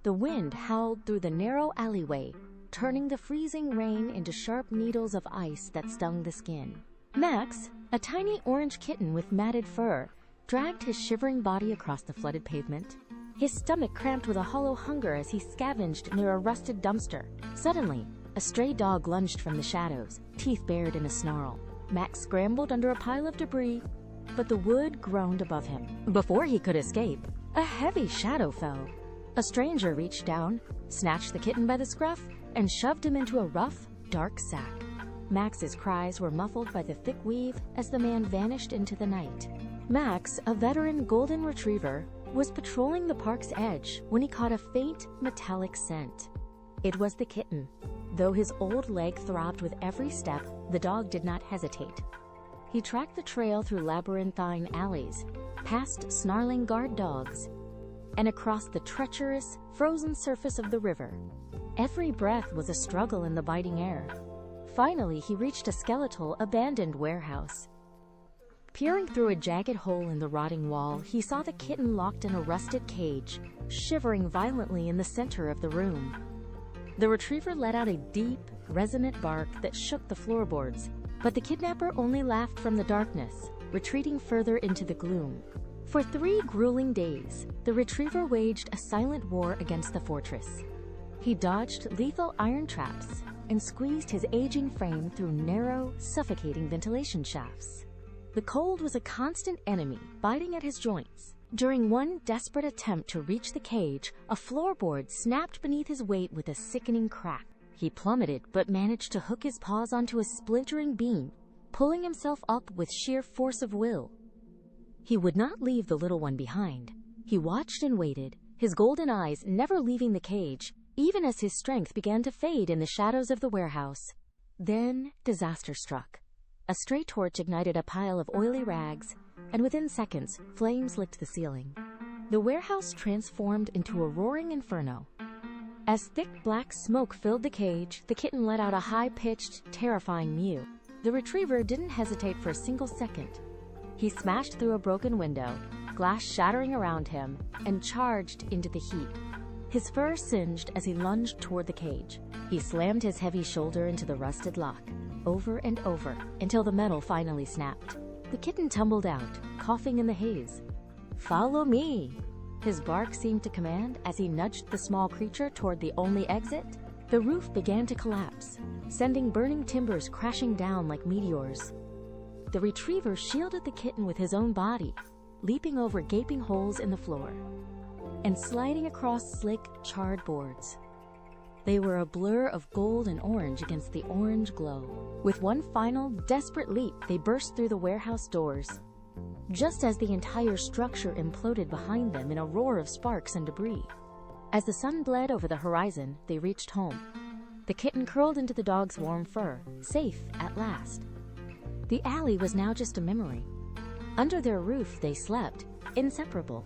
The wind howled through the narrow alleyway, turning the freezing rain into sharp needles of ice that stung the skin. Max, a tiny orange kitten with matted fur, dragged his shivering body across the flooded pavement. His stomach cramped with a hollow hunger as he scavenged near a rusted dumpster. Suddenly, a stray dog lunged from the shadows, teeth bared in a snarl. Max scrambled under a pile of debris, but the wood groaned above him. Before he could escape, a heavy shadow fell. A stranger reached down, snatched the kitten by the scruff, and shoved him into a rough, dark sack. Max's cries were muffled by the thick weave as the man vanished into the night. Max, a veteran golden retriever, was patrolling the park's edge when he caught a faint, metallic scent. It was the kitten. Though his old leg throbbed with every step, the dog did not hesitate. He tracked the trail through labyrinthine alleys, past snarling guard dogs, and across the treacherous, frozen surface of the river. Every breath was a struggle in the biting air. Finally, he reached a skeletal, abandoned warehouse. Peering through a jagged hole in the rotting wall, he saw the kitten locked in a rusted cage, shivering violently in the center of the room. The retriever let out a deep, resonant bark that shook the floorboards, but the kidnapper only laughed from the darkness, retreating further into the gloom. For 3 grueling days, the retriever waged a silent war against the fortress. He dodged lethal iron traps and squeezed his aging frame through narrow, suffocating ventilation shafts. The cold was a constant enemy, biting at his joints. During one desperate attempt to reach the cage, a floorboard snapped beneath his weight with a sickening crack. He plummeted but managed to hook his paws onto a splintering beam, pulling himself up with sheer force of will. He would not leave the little one behind. He watched and waited, his golden eyes never leaving the cage, even as his strength began to fade in the shadows of the warehouse. Then disaster struck. A stray torch ignited a pile of oily rags, and within seconds, flames licked the ceiling. The warehouse transformed into a roaring inferno. As thick black smoke filled the cage, the kitten let out a high-pitched, terrifying mew. The retriever didn't hesitate for a single second. He smashed through a broken window, glass shattering around him, and charged into the heat. His fur singed as he lunged toward the cage. He slammed his heavy shoulder into the rusted lock, over and over, until the metal finally snapped. The kitten tumbled out, coughing in the haze. "Follow me!" His bark seemed to command as he nudged the small creature toward the only exit. The roof began to collapse, sending burning timbers crashing down like meteors. The retriever shielded the kitten with his own body, leaping over gaping holes in the floor and sliding across slick, charred boards. They were a blur of gold and orange against the orange glow. With one final, desperate leap, they burst through the warehouse doors, just as the entire structure imploded behind them in a roar of sparks and debris. As the sun bled over the horizon, they reached home. The kitten curled into the dog's warm fur, safe at last. The alley was now just a memory. Under their roof, they slept, inseparable.